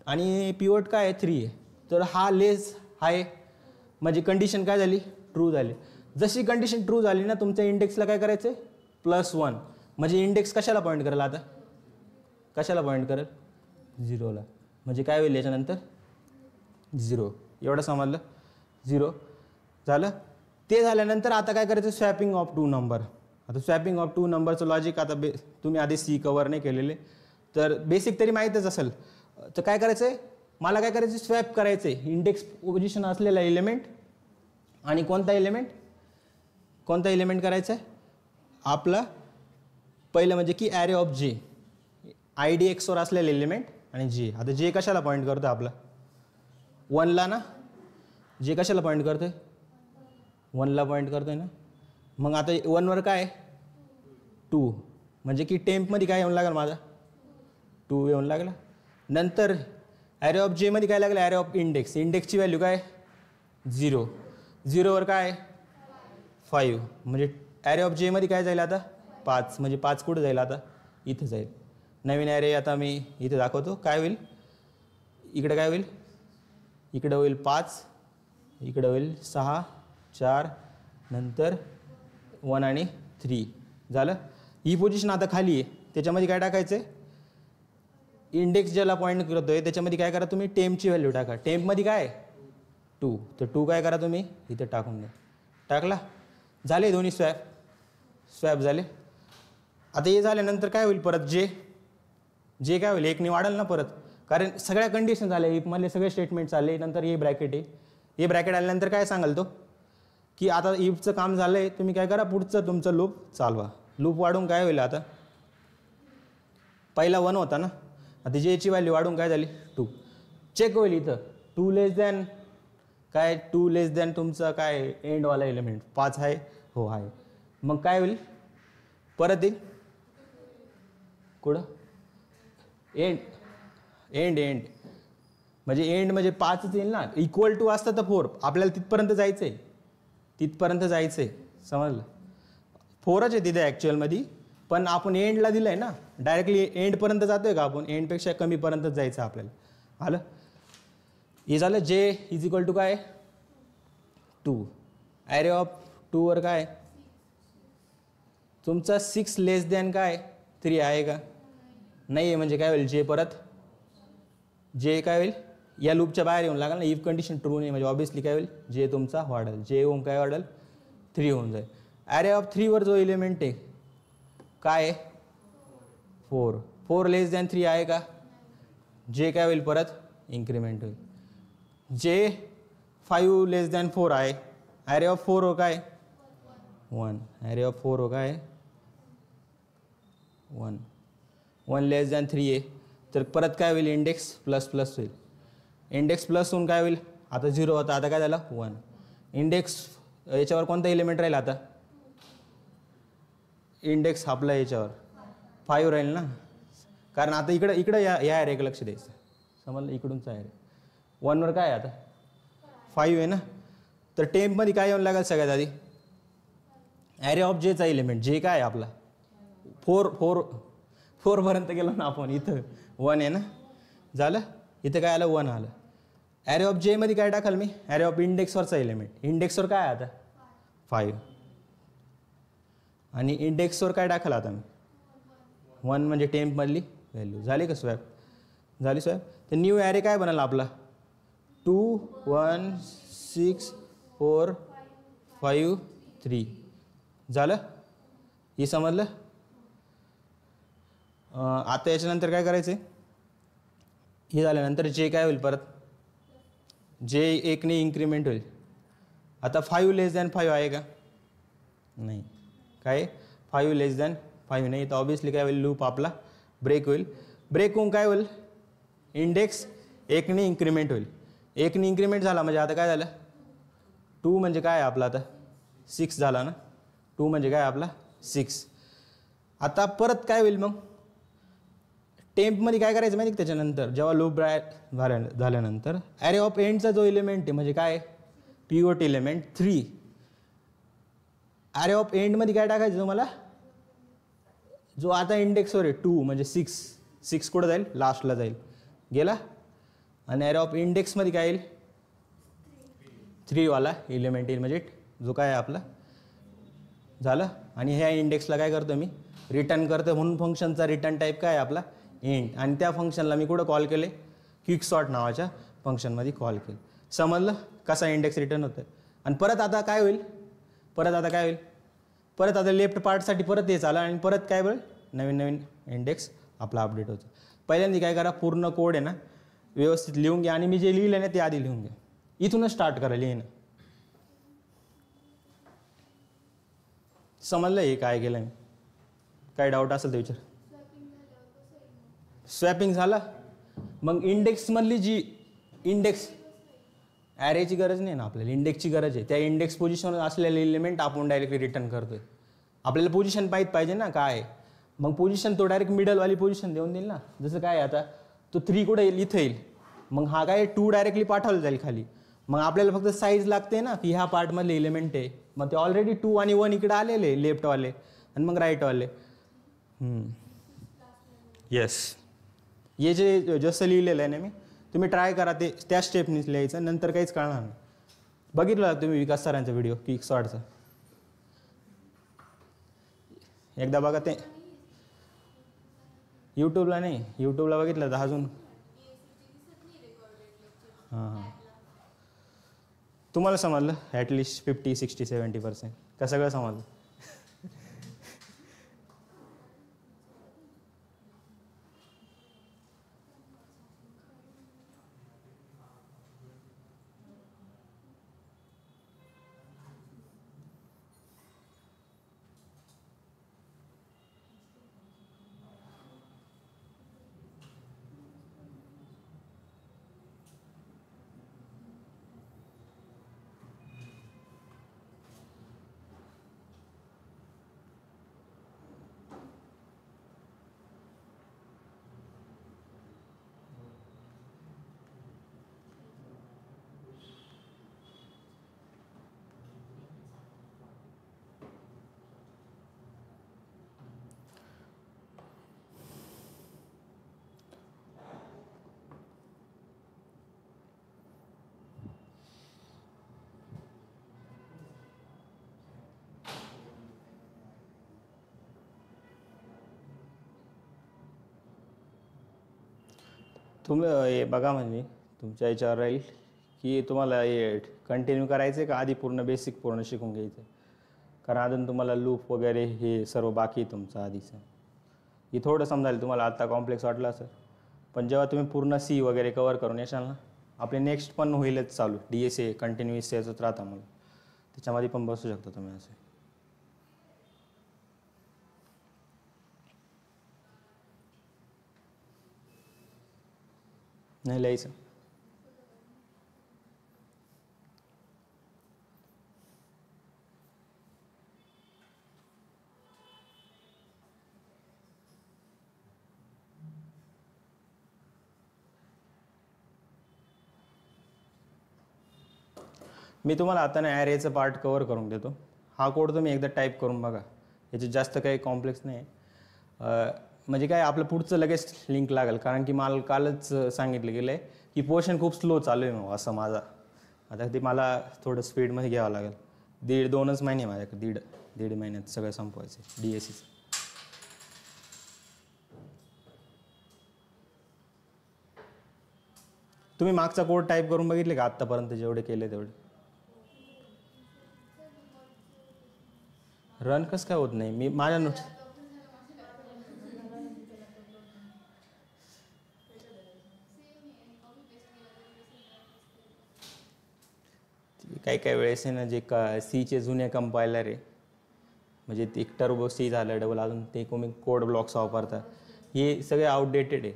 Speaker 1: आणि पिवट काय आहे 3 आहे. तर हा लेस आहे म्हणजे कंडिशन काय झाली ट्रू झाली. जशी कंडिशन ट्रू झाली ना तुमच्या इंडेक्सला काय करायचं आहे +1 म्हणजे इंडेक्स कशाला पॉईंट करेल, आता कशाला पॉईंट करेल 0ला. म्हणजे काय होईल याच्यानंतर 0. एवढं समजलं 0 झालं. ते झाल्यानंतर आता काय करायचं स्वॅपिंग ऑफ 2 नंबर. आता स्वॅपिंग ऑफ 2 नंबरचं लॉजिक आता तुम्ही आधी सी कवर नाही केलेले तर बेसिक तरी माहीतच असेल. तर काय करायचं आहे मला काय करायचं स्वॅप करायचं आहे इंडेक्स पोझिशन असलेला एलिमेंट आणि कोणता एलिमेंट करायचा आहे आपला पहिलं म्हणजे की ॲरे ऑफ जे IDXवर असलेले एलिमेंट आणि जे. आता जे कशाला पॉईंट करतो आपला 1ला ना, जे कशाला पॉईंट करतोय 1ला पॉईंट करतोय ना. मग आता 1वर काय 2 म्हणजे की टेम्पमध्ये काय येऊन लागेल माझा 2 येऊन लागला. नंतर ॲरे ऑफ जेमध्ये काय लागलं ॲरे ऑफ इंडेक्सची व्हॅल्यू काय 0. 0वर काय 5 म्हणजे ॲरे ऑफ जेमध्ये काय जाईल आता 5 म्हणजे 5 कुठं जाईल आता इथं जाईल. नवीन ॲरे आता मी इथे दाखवतो काय होईल इकडे काय होईल इकडे होईल 5 इकडे होईल 6 4 नंतर 1 आणि 3 झालं. ही पोझिशन आता खाली आहे त्याच्यामध्ये काय टाकायचं आहे इंडेक्स ज्याला पॉईंट करतोय त्याच्यामध्ये काय करा तुम्ही टेम्पची व्हॅल्यू टाका. टेम्पमध्ये काय 2 तर 2 काय करा तुम्ही इथे टाकून द्या. टाकला झाले दोन्ही स्वॅप झाले. आता हे झाल्यानंतर काय होईल परत जे काय होईल 1 वाढेल ना परत कारण सगळ्या कंडिशन झाल्या इफमधले सगळे स्टेटमेंट आले. नंतर हे ब्रॅकेट आहे हे ब्रॅकेट आल्यानंतर काय सांगाल तो की आता इफचं काम झालं आहे तुम्ही काय करा पुढचं तुमचं लूप चालवा. लूप वाढून काय होईल आता पहिला 1 होता ना आता जेची व्हॅल्यू वाढून काय झाली 2 चेक होईल इथं टू लेस दॅन काय, टू लेस दॅन तुमचं काय एंडवाला एलिमेंट 5 आहे, हो आहे. मग काय होईल, परत येईल कुठं, एंड एंड एंड म्हणजे एंड म्हणजे 5च येईल ना. इक्वल टू असतं तर 4, आपल्याला तिथपर्यंत जायचं आहे, तिथपर्यंत जायचं आहे, समजलं. 4च आहे तिथे ॲक्च्युअलमध्ये, पण आपण एंडला दिलं आहे ना, डायरेक्टली एंडपर्यंत जातो आहे का आपण, एंडपेक्षा कमीपर्यंतच जायचं आपल्याला. आलं, हे झालं. जे इज इक्वल टू काय, 2. ॲरे ऑफ 2 वर काय तुमचा 6 लेस दॅन काय 3 आहे का, नाही आहे. म्हणजे काय होईल, जे परत जे काय होईल, या लूपच्या बाहेर येऊन लागेल ना, इफ कंडिशन ट्रू नाही म्हणजे ऑब्विसली काय होईल, जे तुमचा वाढेल, जे होऊन काय वाढेल 3 होऊन जाईल. ॲरे ऑफ 3 वर जो एलिमेंट आहे काय आहे 4, 4 लेस दॅन 3 आहे का, जे काय होईल परत इन्क्रीमेंट होईल. जे 5 लेस दॅन 4 आहे, ॲरे ऑफ 4 हो काय 1, ॲरे ऑफ 4 हो काय 1, 1 लेस दॅन 3 आहे, तर परत काय होईल, इंडेक्स प्लस प्लस होईल. इंडेक्स प्लस होऊन काय होईल, आता 0 होता, आता काय झालं 1. इंडेक्स याच्यावर कोणता एलिमेंट राहील आता, इंडेक्स आपला याच्यावर 5 राहील ना, कारण आता इकडं या ॲरेकडे लक्ष द्यायचं, समजलं. इकडूनचा ॲरे 1 वर काय आहे आता 5 आहे ना, तर टेम्पमध्ये काय येऊन लागेल सगळ्यात आधी, ॲरे ऑफ जेचा एलिमेंट, जे काय आहे आपला 4 पर्यंत गेलो ना आपण, इथं 1 आहे ना, झालं. इथं काय आलं 1 आलं. ॲरे ऑफ जेमध्ये काय टाकाल मी, ॲरे ऑफ इंडेक्सवरचा एलिमेंट, इंडेक्सवर काय आहे आता 5, आणि इंडेक्सवर काय टाकाल आता मी 1, म्हणजे टेम्पमधली व्हॅल्यू. झाली का स्वॅप, झाली स्वॅप. तर न्यू ॲरे काय बनाल आपला 2 1 6 4 5 3, झालं. हे समजलं. आता याच्यानंतर काय करायचं आहे, हे झाल्यानंतर जे काय होईल परत, जे 1 ने इन्क्रीमेंट होईल. आता 5 लेस दॅन 5 आहे का, नाही. काय 5 लेस दॅन 5 नाही, तर ऑब्विसली काय होईल, लूप आपला ब्रेक होईल. ब्रेक होऊन काय होईल, इंडेक्स 1 ने इन्क्रीमेंट होईल. 1 ने इन्क्रीमेंट झाला म्हणजे आता काय झालं, 2 म्हणजे काय आपला आता 6 झाला ना, 2 म्हणजे काय आपला 6. आता परत काय होईल मग, टेम्पमध्ये काय करायचं माहिती, त्याच्यानंतर जेव्हा लूप ब्रेक झाल्यानंतर ॲरे ऑफ एंडचा जो एलिमेंट आहे म्हणजे काय पिवट एलिमेंट 3, ॲरे ऑफ एंडमध्ये काय टाकायचं तुम्हाला, जो आता इंडेक्सवर आहे 2 म्हणजे 6 कुठं जाईल, लास्टला जाईल, गेला. आणि ॲरे ऑफ इंडेक्समध्ये काय येईल 3 वाला एलिमेंट येईल, म्हणजे जो काय आहे आपला झालं. आणि ह्या इंडेक्सला काय करतो मी, रिटर्न करतो, म्हणून फंक्शनचा रिटर्न टाईप काय आहे आपला एंड. आणि त्या फंक्शनला मी कुठं कॉल केले, क्विक सॉर्ट नावाच्या फंक्शनमध्ये कॉल केलं. समजलं कसा इंडेक्स रिटर्न होतं. आणि परत आता काय होईल, परत आता लेफ्ट पार्टसाठी परत हे चालं, आणि परत काय बरं नवीन इंडेक्स आपला अपडेट होतं. पहिल्यांदा काय करा, पूर्ण कोड आहे ना व्यवस्थित लिहून घ्या, आणि मी जे लिहिलं ना ते आधी लिहून घ्या. इथूनच स्टार्ट करा लिहिणं. समजलं हे काय केलं मी, काय डाऊट असेल तर विचार. स्वॅपिंग झाला, मग इंडेक्समधली जी इंडेक्स ॲरेची गरज नाही ना आपल्याला, इंडेक्सची गरज आहे. त्या इंडेक्स पोझिशनवर असलेले एलिमेंट आपण डायरेक्टली रिटर्न करतोय. आपल्याला पोझिशन पाहिजे ना काय, मग पोझिशन तो डायरेक्ट मिडलवाली पोझिशन देऊन देईल ना. जसं काय आता तो 3 कुठे येईल, इथं येईल, मग हा काय 2 डायरेक्टली पाठवलं जाईल खाली. मग आपल्याला फक्त साईज लागते ना, की ह्या पार्टमधले एलिमेंट आहे, मग ते ऑलरेडी 2 आणि 1 इकडे आलेले लेफ्टवाले, आणि मग राईटवाले. येस, हे जे जसं लिहिलेलं आहे ना मी, तुम्ही ट्राय करा ते त्या स्टेपनीच लिहायचं, नंतर काहीच कळणार नाही. बघितलं तुम्ही विकास सरांचा व्हिडिओ क्विक सॉर्टचा, एकदा बघा. ते यूट्यूबला नाही, यूट्यूबला बघितलं तर अजून हां तुम्हाला समजलं ॲटलिस्ट 50 60 70% का सगळं समजलं. हे बघा म्हणजे तुमच्या याच्यावर राहील की तुम्हाला हे कंटिन्यू करायचं आहे का आधी पूर्ण बेसिक पूर्ण शिकून घ्यायचं आहे. कारण अजून तुम्हाला लूप वगैरे हे सर्व बाकी आहे तुमचं आधीचं. हे थोडं समजायला तुम्हाला आत्ता कॉम्प्लेक्स वाटलं असेल, पण जेव्हा तुम्ही पूर्ण सी वगैरे कवर करून येशाल ना, आपले नेक्स्ट पण होईलच चालू. DSA कंटिन्युअस याचंच राहतं मला, त्याच्यामध्ये पण बसू शकता तुम्ही असे. नाही लिहायचं. मी तुम्हाला आता ना ॲरेचं पार्ट कवर करून देतो. हा कोड तुम्ही एकदा टाईप करून बघा, याच्यात जास्त काही कॉम्प्लेक्स नाही आहे. म्हणजे काय आपलं पुढचं लगेच लिंक लागेल, कारण की मला कालच सांगितलं गेलं आहे की पोर्शन खूप स्लो चालू आहे मग असं माझा. आता ते मला थोडं स्पीडमध्ये घ्यावं लागेल. 1.5-2 महिने माझ्याकडे, दीड महिन्यात सगळं संपवायचं DSCचं. तुम्ही मागचा कोड टाईप करून बघितले का आत्तापर्यंत जेवढे केले तेवढे? रन कसं काय होत नाही? मी माझ्या नोट्स काही वेळेस आहे ना, जे सीचे जुने कंपायलर आहे, म्हणजे ते टर्बो सी झालं डबल, अजून ते तुम्ही कोड ब्लॉक्स वापरता, हे सगळे आउटडेटेड आहे.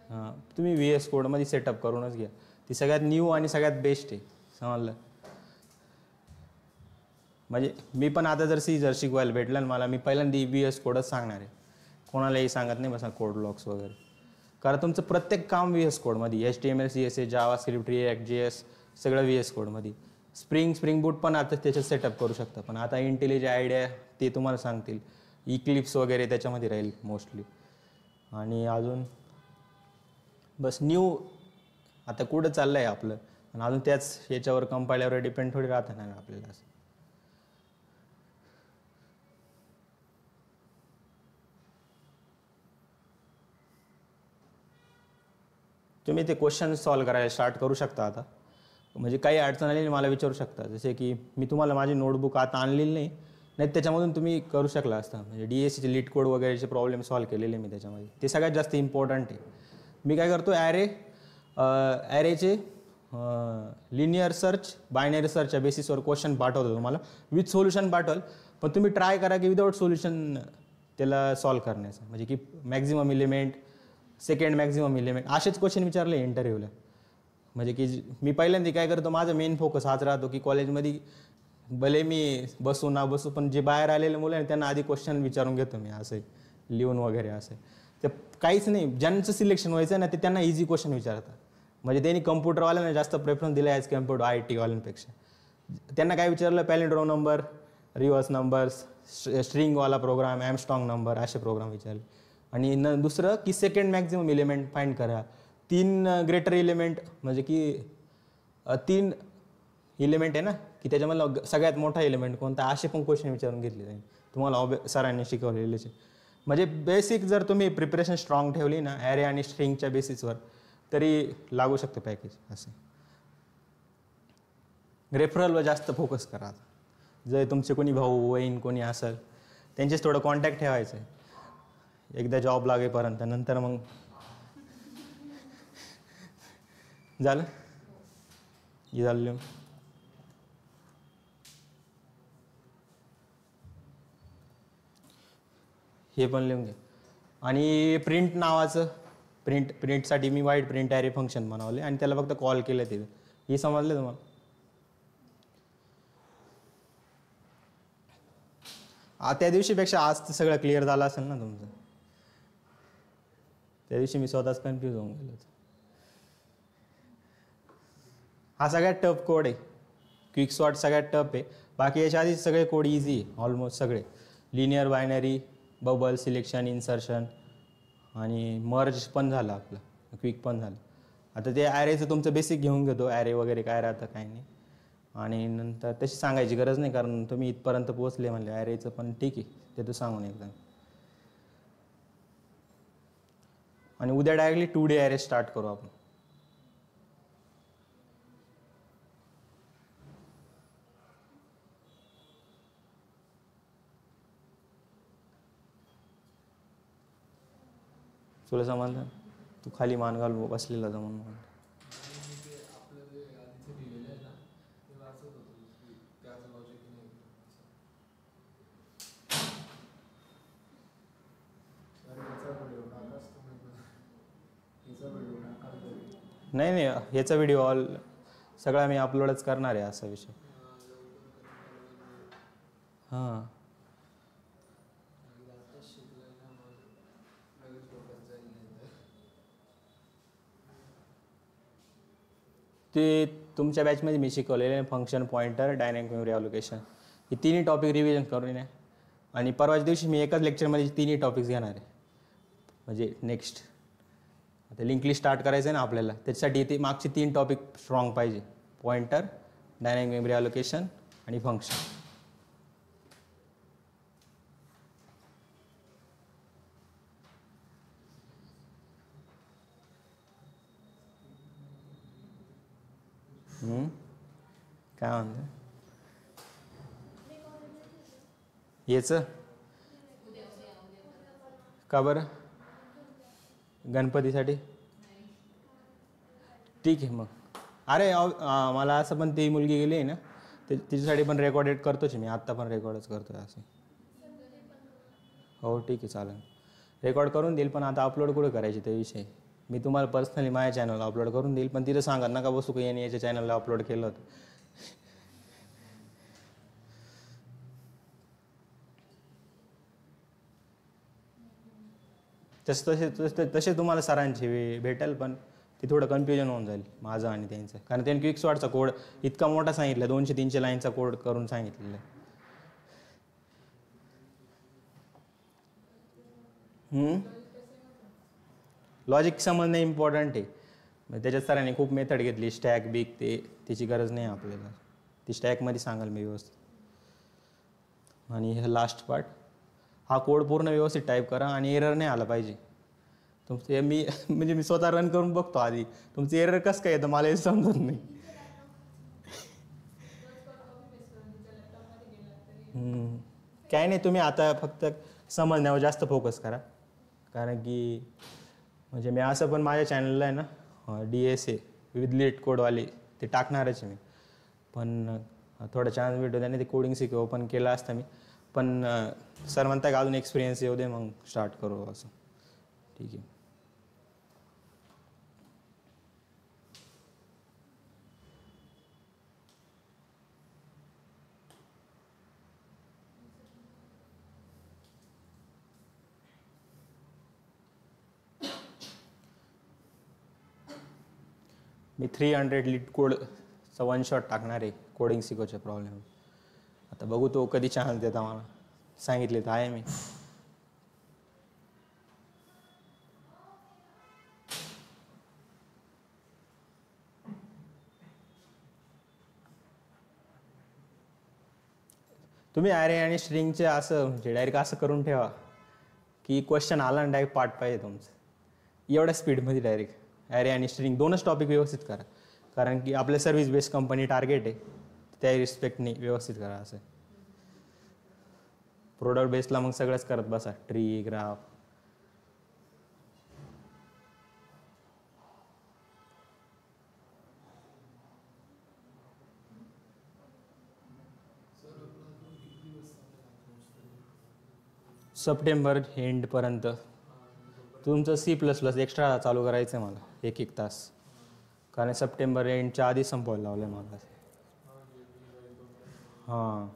Speaker 1: हां, तुम्ही VS कोडमध्ये सेटअप करूनच घ्या. ती सगळ्यात न्यू आणि सगळ्यात बेस्ट आहे, समजलं. म्हणजे मी पण आता जर शिकवायला भेटलं ना मला, मी पहिल्यांदा VS कोडच सांगणार आहे. कोणालाही सांगत नाही बसा कोड ब्लॉक्स वगैरे. कारण तुमचं प्रत्येक काम VS कोडमध्ये, HTML CSS JavaScript React JS सगळं VS कोडमध्ये. स्प्रिंग बूट पण आता त्याच्यात सेटअप करू शकता, पण आता इंटेलिजंट आयडिया ते तुम्हाला सांगतील. इक्लिप्स वगैरे त्याच्यामध्ये राहील मोस्टली. आणि अजून बस न्यू आता कुठं चाललं आहे आपलं, आणि अजून त्याच याच्यावर कंपायलरवर डिपेंड थोडी राहतं ना आपल्याला. असं तुम्ही ते क्वेश्चन सॉल्व करायला स्टार्ट करू शकता आता. म्हणजे काही अडचण आली मला विचारू शकता. जसे की मी तुम्हाला माझी नोटबुक आता आणलेली नाही, त्याच्यामधून तुम्ही करू शकला असता. म्हणजे DSCचे लीड कोड वगैरेचे प्रॉब्लेम सॉल्व केलेले मी त्याच्यामध्ये. ते सगळ्यात जास्त इम्पॉर्टंट आहे. मी काय करतो, ॲरेचे लिनियर सर्च बायनरी सर्चच्या बेसिसवर क्वेश्चन पाठवतो तुम्हाला, विथ सोल्युशन पाठवल. पण तुम्ही ट्राय करा की विदाऊट सोल्युशन त्याला सॉल्व करण्याचं. म्हणजे की maximum element, second maximum element असेच क्वेश्चन विचारले इंटरव्ह्यूला. म्हणजे की मी पहिल्यांदा काय करतो, माझा मेन फोकस हाच राहतो की कॉलेजमध्ये भले मी बसू ना बसू, पण जे बाहेर आलेले मुलं आहे त्यांना आधी क्वेश्चन विचारून घेतो मी, असे लिहून वगैरे. असे ते काहीच नाही, ज्यांचं सिलेक्शन व्हायचं ना ते त्यांना इझी क्वेश्चन विचारतात. म्हणजे त्यांनी कम्प्युटरवाल्यांना जास्त प्रेफरन्स दिला ॲज कम्पेअर्ड IT वाल्यांपेक्षा. त्यांना काय विचारलं, पॅलिंड्रो नंबर, रिव्हर्स नंबर्स, स्ट्रिंगवाला प्रोग्राम, ॲमस्ट्रॉंग नंबर असे प्रोग्राम विचारले. आणि दुसरं की सेकंड मॅक्झिमम इलिमेंट फाइंड करा. 3 ग्रेटर इलिमेंट, म्हणजे की 3 इलिमेंट आहे ना, की त्याच्यामधला सगळ्यात मोठा एलिमेंट कोणता, असे पण क्वेश्चन विचारून घेतले जाईल तुम्हाला सरांनी शिकवलेलेच. म्हणजे बेसिक जर तुम्ही प्रिपरेशन स्ट्रॉंग ठेवली ना ॲरे आणि स्ट्रिंगच्या बेसिसवर, तरी लागू शकतं पॅकेज. असं रेफरलवर जास्त फोकस करा. जर तुमचे कोणी भाऊ वहीन कोणी असेल त्यांचेच थोडं कॉन्टॅक्ट ठेवायचं आहे एकदा जॉब लागेपर्यंत. नंतर मग झालं हे पण लिहून घे. आणि प्रिंट नावाचं प्रिंटसाठी मी वाईट प्रिंट ॲरे फंक्शन बनवले आणि त्याला फक्त कॉल केलं ते. हे समजलं तुम्हाला? त्या दिवशीपेक्षा आज तर सगळं क्लिअर झालं असेल ना तुमचं. त्या दिवशी मी स्वतःच कन्फ्यूज होऊन गेलो होतो. हा सगळ्यात टफ कोड आहे. क्विक सॉर्ट सगळ्यात टफ आहे. बाकी याच्या आधी सगळे कोड इझी आहे ऑलमोस्ट सगळे. Linear binary, bubble, selection, insertion आणि मर्ज पण झालं आपलं, क्विक पण झालं. आता ते ॲरेचं तुमचं बेसिक घेऊन घेतो, ॲरे वगैरे काय राहतं काय नाही. आणि नंतर तशी सांगायची गरज नाही, कारण तुम्ही इथपर्यंत पोहोचले म्हणले. ॲरेचं पण ठीक आहे, ते तर सांगून एकदम. आणि उद्या डायरेक्टली 2D ॲरे स्टार्ट करू आपण. तुला समजलं? तू खाली मान घाल बसलेला जमून. नाही नाही, ह्याचा व्हिडिओ सगळा मी अपलोडच करणार आहे असा विषय. हां ते तुमच्या बॅचमध्ये मी शिकवलेले function, pointer, dynamic memory allocation, हे तिन्ही टॉपिक रिव्हिजन करून आहे. आणि परवाच्या दिवशी मी एकाच लेक्चरमध्ये तिन्ही टॉपिक्स घेणार आहे. म्हणजे नेक्स्ट आता लिंक लिस्ट स्टार्ट करायचं आहे ना आपल्याला, त्याच्यासाठी ते मागचे 3 टॉपिक स्ट्रॉंग पाहिजे: पॉइंटर, डायनॅमिक मेमरी अलोकेशन आणि फंक्शन. काय म्हणते याचं? का बरं? गणपतीसाठी? ठीक आहे मग. अरे मला असं पण ती मुलगी गेली आहे ना, तिच्यासाठी पण रेकॉर्डेड करतोच मी, आत्ता पण रेकॉर्डच करतो आहे असं. हो ठीक आहे चालेल, रेकॉर्ड करून देईल. पण आता अपलोड कुठे करायचे ते विषय मी तुम्हाला पर्सनली माझ्या चॅनलला अपलोड करून देईल. पण तिथं सांगा नका बसू की यांनी याच्या चॅनलला अपलोड केलं होतं. तसे तुम्हाला सरांची भेटेल, पण ते थोडं कन्फ्युजन होऊन जाईल माझं आणि त्यांचं. कारण त्यांनी क्विकसॉर्टचा कोड इतका मोठा सांगितला, 200-300 लाईनचा कोड करून सांगितलेला आहे. लॉजिक समजणं इम्पॉर्टंट आहे. मग त्याच्यात सरांनी खूप मेथड घेतली, स्टॅक बिग, त्याची गरज नाही आपल्याला. ती स्टॅकमध्ये सांगाल मी व्यवस्थित. आणि हे लास्ट पार्ट, हा कोड पूर्ण व्यवस्थित टाईप करा आणि एरर नाही आला पाहिजे तुमचं. म्हणजे मी स्वतः रन करून बघतो आधी, तुमचं एरर कसं काय येतं मला हे समजत नाही. काय नाही, तुम्ही आता फक्त समजण्यावर जास्त फोकस करा. कारण की म्हणजे मी असं पण माझ्या चॅनलला आहे ना, DSA विथ लीट कोडवाले ते टाकणारच आहे मी. पण थोडा चान्स भेटतो त्याने ते कोडिंग शिकव पण केलं असतं मी. पण सर म्हणता का अजून एक्सपिरियन्स येऊ दे मग स्टार्ट करू असं. ठीक आहे. मी 300 लीट कोडचा 1 शॉट टाकणार आहे कोडिंग शिकवचे प्रॉब्लेम. आता बघू तो कधी चान्स देता मला. सांगितले तर आहे मी. तुम्ही ॲरे आणि स्ट्रिंगचे असं म्हणजे डायरेक्ट असं करून ठेवा की क्वेश्चन आला आणि डायरेक्ट पार्ट पाहिजे तुमचं. एवढ्या स्पीडमध्ये डायरेक्ट ॲरे आणि स्ट्रिंग दोनच टॉपिक व्यवस्थित करा. कारण की आपल्या सर्व्हिस बेस्ड कंपनी टार्गेट आहे, त्या रिस्पेक्टने व्यवस्थित करा. असं प्रोडक्ट बेसला मग सगळंच करत बसा, ट्री, ग्राफ. सप्टेंबर एंडपर्यंत तुमचं C++ एक्स्ट्रा चालू करायचं आहे मला 1-1 तास. कारण सप्टेंबर एंडच्या आधी संपवायला लावलं आहे मला. हां